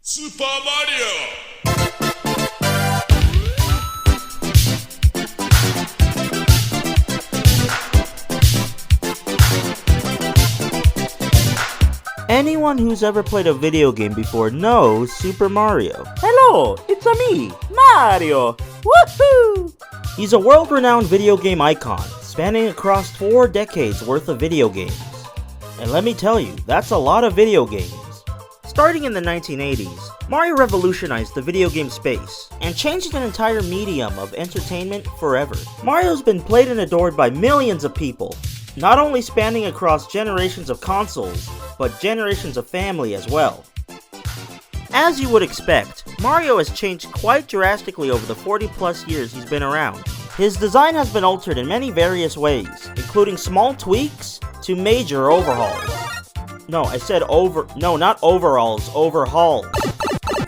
スーパーマリオ Anyone who's ever played a video game before knows Super Mario. Hello, it's me, Mario! Woohoo! He's a world-renowned video game icon, spanning across 4 decades worth of video games. And let me tell you, that's a lot of video games. Starting in the 1980s, Mario revolutionized the video game space and changed an entire medium of entertainment forever. Mario's been played and adored by millions of people, not only spanning across generations of consoles, but generations of family as well. As you would expect, Mario has changed quite drastically over the 40 plus years he's been around. His design has been altered in many various ways, including small tweaks to major overhauls. No, I said not overalls, overhauls.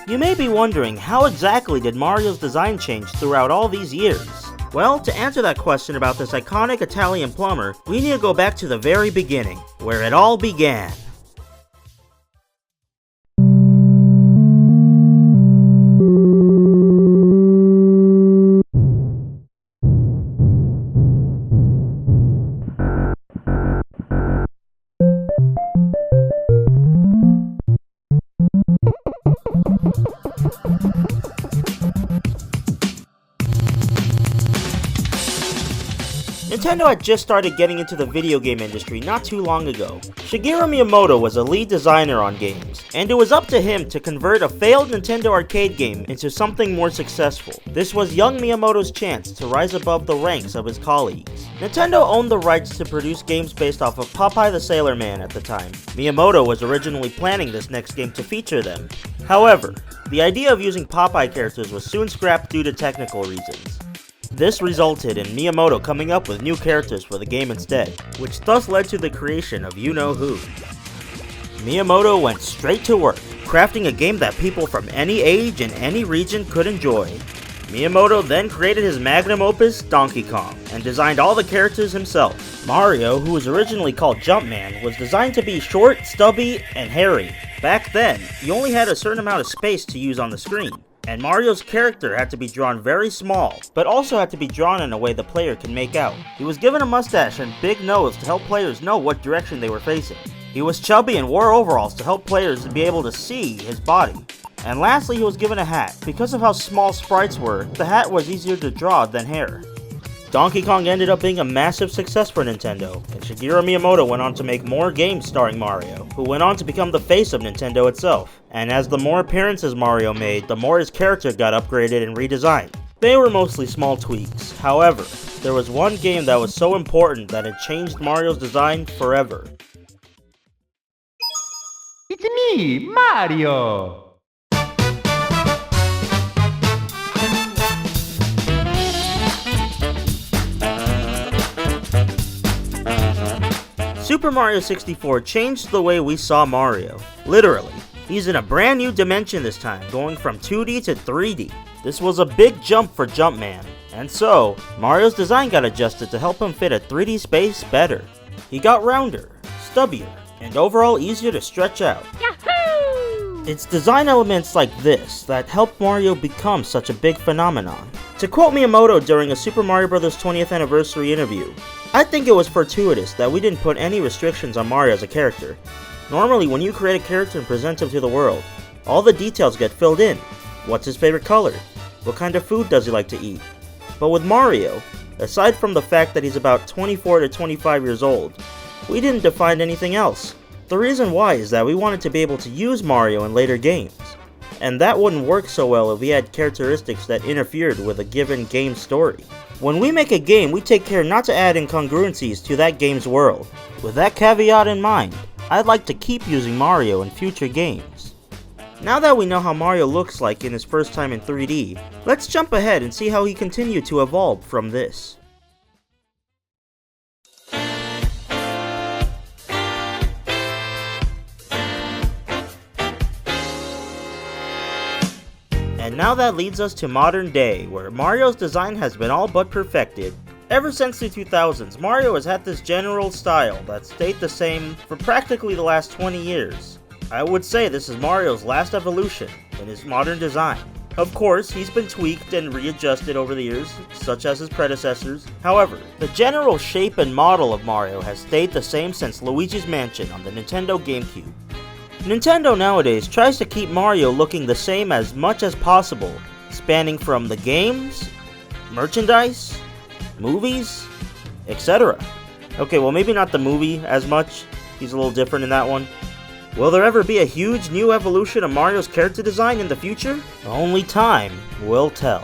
You may be wondering, how exactly did Mario's design change throughout all these years? Well, to answer that question about this iconic Italian plumber, we need to go back to the very beginning, where it all began. Nintendo had just started getting into the video game industry not too long ago. Shigeru Miyamoto was a lead designer on games, and it was up to him to convert a failed Nintendo arcade game into something more successful. This was young Miyamoto's chance to rise above the ranks of his colleagues. Nintendo owned the rights to produce games based off of Popeye the Sailor Man at the time. Miyamoto was originally planning this next game to feature them. However, the idea of using Popeye characters was soon scrapped due to technical reasons. This resulted in Miyamoto coming up with new characters for the game instead, which thus led to the creation of you-know-who. Miyamoto went straight to work, crafting a game that people from any age and any region could enjoy. Miyamoto then created his magnum opus, Donkey Kong, and designed all the characters himself. Mario, who was originally called Jumpman, was designed to be short, stubby, and hairy. Back then, you only had a certain amount of space to use on the screen, and Mario's character had to be drawn very small, but also had to be drawn in a way the player can make out. He was given a mustache and big nose to help players know what direction they were facing. He was chubby and wore overalls to help players be able to see his body. And lastly, he was given a hat. Because of how small sprites were, the hat was easier to draw than hair. Donkey Kong ended up being a massive success for Nintendo, and Shigeru Miyamoto went on to make more games starring Mario, who went on to become the face of Nintendo itself. And as the more appearances Mario made, the more his character got upgraded and redesigned. They were mostly small tweaks. However, there was one game that was so important that it changed Mario's design forever. It's me, Mario! Super Mario 64 changed the way we saw Mario. Literally. He's in a brand new dimension this time, going from 2D to 3D. This was a big jump for Jumpman, and so, Mario's design got adjusted to help him fit a 3D space better. He got rounder, stubbier, and overall easier to stretch out. Yahoo! It's design elements like this that helped Mario become such a big phenomenon. To quote Miyamoto during a Super Mario Bros. 20th anniversary interview, "I think it was fortuitous that we didn't put any restrictions on Mario as a character. Normally, when you create a character and present him to the world, all the details get filled in. What's his favorite color? What kind of food does he like to eat? But with Mario, aside from the fact that he's about 24 to 25 years old, we didn't define anything else. The reason why is that we wanted to be able to use Mario in later games. And that wouldn't work so well if we had characteristics that interfered with a given game story. When we make a game, we take care not to add incongruencies to that game's world. With that caveat in mind, I'd like to keep using Mario in future games." Now that we know how Mario looks like in his first time in 3D, let's jump ahead and see how he continued to evolve from this. And now that leads us to modern day, where Mario's design has been all but perfected. Ever since the 2000s, Mario has had this general style that stayed the same for practically the last 20 years. I would say this is Mario's last evolution in his modern design. Of course, he's been tweaked and readjusted over the years, such as his predecessors. However, the general shape and model of Mario has stayed the same since Luigi's Mansion on the Nintendo GameCube. Nintendo nowadays tries to keep Mario looking the same as much as possible, spanning from the games, merchandise, movies, etc. Okay, well maybe not the movie as much, he's a little different in that one. Will there ever be a huge new evolution of Mario's character design in the future? Only time will tell.